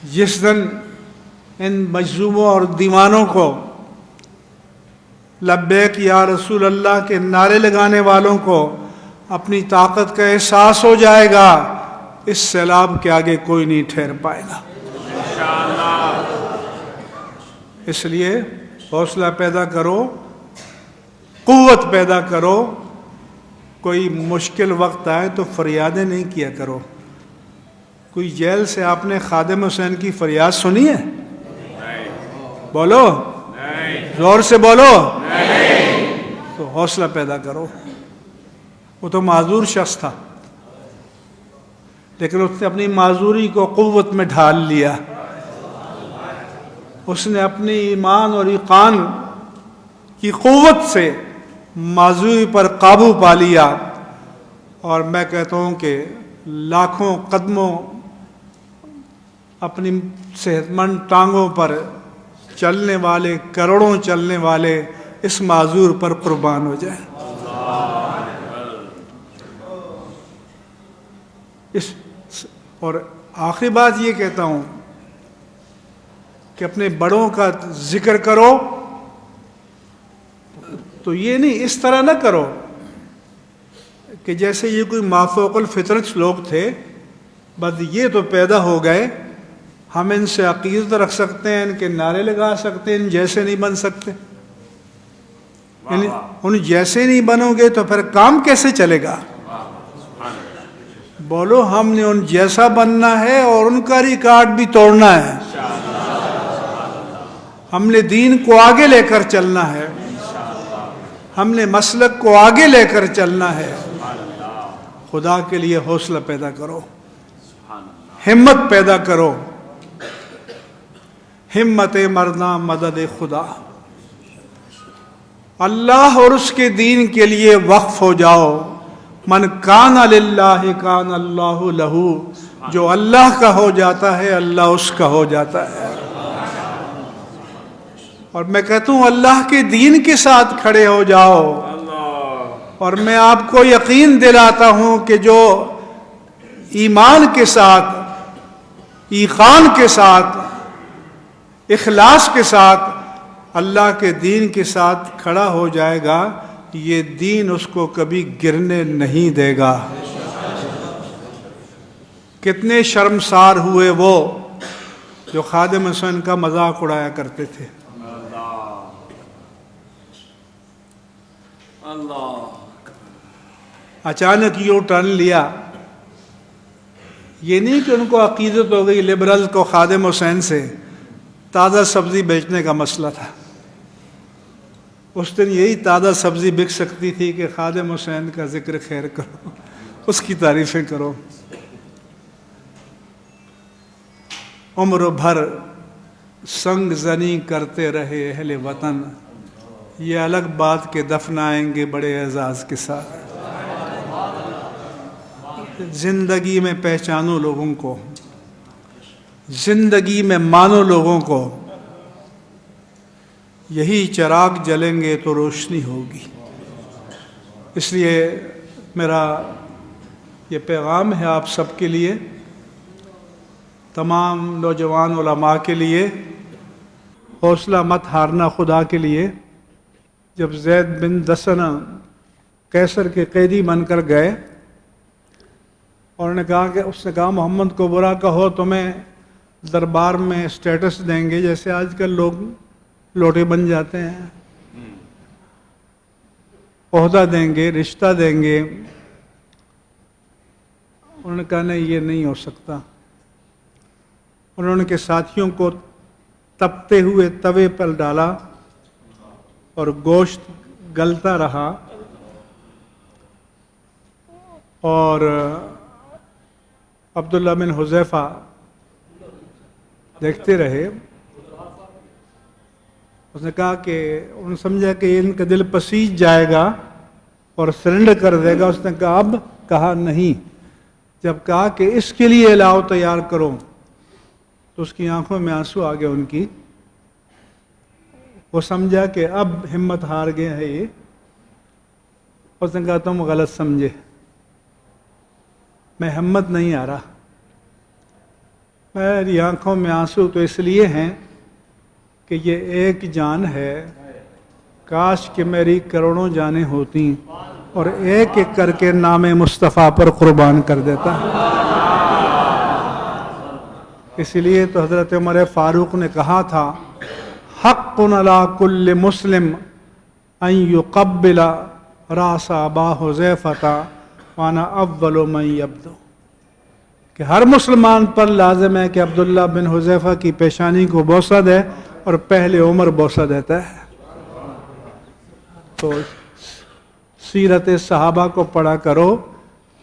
جس دن ان مجذوبوں اور دیوانوں کو لبیک یا رسول اللہ کے نعرے لگانے والوں کو اپنی طاقت کا احساس ہو جائے گا، اس سیلاب کے آگے کوئی نہیں ٹھہر پائے گا انشاءاللہ۔ اس لیے حوصلہ پیدا کرو، قوت پیدا کرو۔ کوئی مشکل وقت آئے تو فریادیں نہیں کیا کرو۔ کوئی جیل سے آپ نے خادم حسین کی فریاد سنی ہے؟ بولو، زور سے بولو۔ تو حوصلہ پیدا کرو۔ وہ تو معذور شخص تھا، لیکن اس نے اپنی معذوری کو قوت میں ڈھال لیا۔ اس نے اپنی ایمان اور یقین کی قوت سے معذوری پر قابو پا لیا، اور میں کہتا ہوں کہ لاکھوں قدموں اپنی صحت مند ٹانگوں پر چلنے والے، کروڑوں چلنے والے اس معذور پر قربان ہو جائیں۔ اور آخری بات یہ کہتا ہوں کہ اپنے بڑوں کا ذکر کرو تو یہ نہیں، اس طرح نہ کرو کہ جیسے یہ کوئی مافوق الفطرت لوگ تھے، بس یہ تو پیدا ہو گئے، ہم ان سے عقیدت رکھ سکتے ہیں، ان کے نعرے لگا سکتے ہیں، ان جیسے نہیں بن سکتے۔ یعنی ان جیسے نہیں بنو گے تو پھر کام کیسے چلے گا؟ بولو، ہم نے ان جیسا بننا ہے اور ان کا ریکارڈ بھی توڑنا ہے۔ ہم نے دین کو آگے لے کر چلنا ہے، ہم نے مسلک کو آگے لے کر چلنا ہے۔ خدا کے لیے حوصلہ پیدا کرو، ہمت پیدا کرو، ہمت مرداں مدد خدا۔ اللہ اور اس کے دین کے لیے وقف ہو جاؤ۔ من کان للہ کان اللہ لہو، جو اللہ کا ہو جاتا ہے اللہ اس کا ہو جاتا ہے۔ اور میں کہتا ہوں اللہ کے دین کے ساتھ کھڑے ہو جاؤ، اور میں آپ کو یقین دلاتا ہوں کہ جو ایمان کے ساتھ، ایقان کے ساتھ، اخلاص کے ساتھ اللہ کے دین کے ساتھ کھڑا ہو جائے گا، یہ دین اس کو کبھی گرنے نہیں دے گا۔ کتنے شرمسار ہوئے وہ جو خادم حسین کا مذاق اڑایا کرتے تھے۔ اچانک یوں ٹرن لیا، یہ نہیں کہ ان کو عقیدت ہو گئی لبرل کو خادم حسین سے، تازہ سبزی بیچنے کا مسئلہ تھا۔ اس دن یہی تازہ سبزی بک سکتی تھی کہ خادم حسین کا ذکر خیر کرو، اس کی تعریفیں کرو۔ عمر بھر سنگ زنی کرتے رہے اہل وطن، یہ الگ بات کہ دفنائیں گے بڑے اعزاز کے ساتھ۔ زندگی میں پہچانو لوگوں کو، زندگی میں مانو لوگوں کو، یہی چراغ جلیں گے تو روشنی ہوگی۔ اس لیے میرا یہ پیغام ہے آپ سب کے لیے، تمام نوجوان علماء کے لیے، حوصلہ مت ہارنا خدا کے لیے۔ جب زید بن دسنہ قیصر کے قیدی بن کر گئے، اور انہوں نے کہا کہ اس نے کہا محمد کو برا کہو تمہیں دربار میں اسٹیٹس دیں گے، جیسے آج کل لوگ لوٹے بن جاتے ہیں، عہدہ دیں گے، رشتہ دیں گے۔ انہوں نے کہا نہیں، یہ نہیں ہو سکتا۔ انہوں نے کے ساتھیوں کو تپتے ہوئے توے پر ڈالا اور گوشت گلتا رہا، اور عبداللہ بن حذیفہ دیکھتے رہے۔ اس نے کہا کہ انہوں نے سمجھا کہ ان کا دل پسیج جائے گا اور سرنڈر کر دے گا۔ اس نے کہا اب؟ کہا نہیں۔ جب کہا کہ اس کے لیے الاؤ تیار کرو، تو اس کی آنکھوں میں آنسو آ گئے ان کی۔ وہ سمجھا کہ اب ہمت ہار گئے ہے یہ۔ اس نے کہا تم غلط سمجھے، میں ہمت نہیں آ رہا، میری آنکھوں میں آنسو تو اس لیے ہیں کہ یہ ایک جان ہے، کاش کہ میری کروڑوں جانیں ہوتی اور ایک ایک کر کے نام مصطفیٰ پر قربان کر دیتا۔ اس لیے تو حضرت عمر فاروق نے کہا تھا، حق علی کل مسلم ان یقبل راس ابا حذیفہ وانا اول من یبدو، کہ ہر مسلمان پر لازم ہے کہ عبداللہ بن حذیفہ کی پیشانی کو بوسہ دے اور پہلے عمر بوسہ دیتا ہے۔ تو سیرت صحابہ کو پڑھا کرو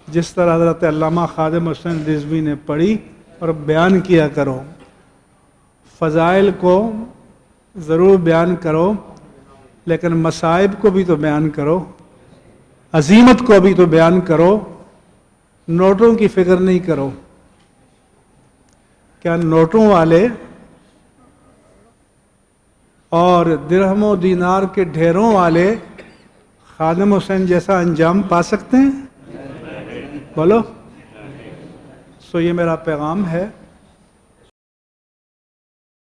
جس طرح حضرت علامہ خادم حسین رضوی نے پڑھی اور بیان کیا کرو۔ فضائل کو ضرور بیان کرو لیکن مصائب کو بھی تو بیان کرو، عظیمت کو بھی تو بیان کرو، نوٹوں کی فکر نہیں کرو۔ کیا نوٹوں والے اور درہم و دینار کے ڈھیروں والے خادم حسین جیسا انجام پا سکتے ہیں؟ بولو۔ سو یہ میرا پیغام ہے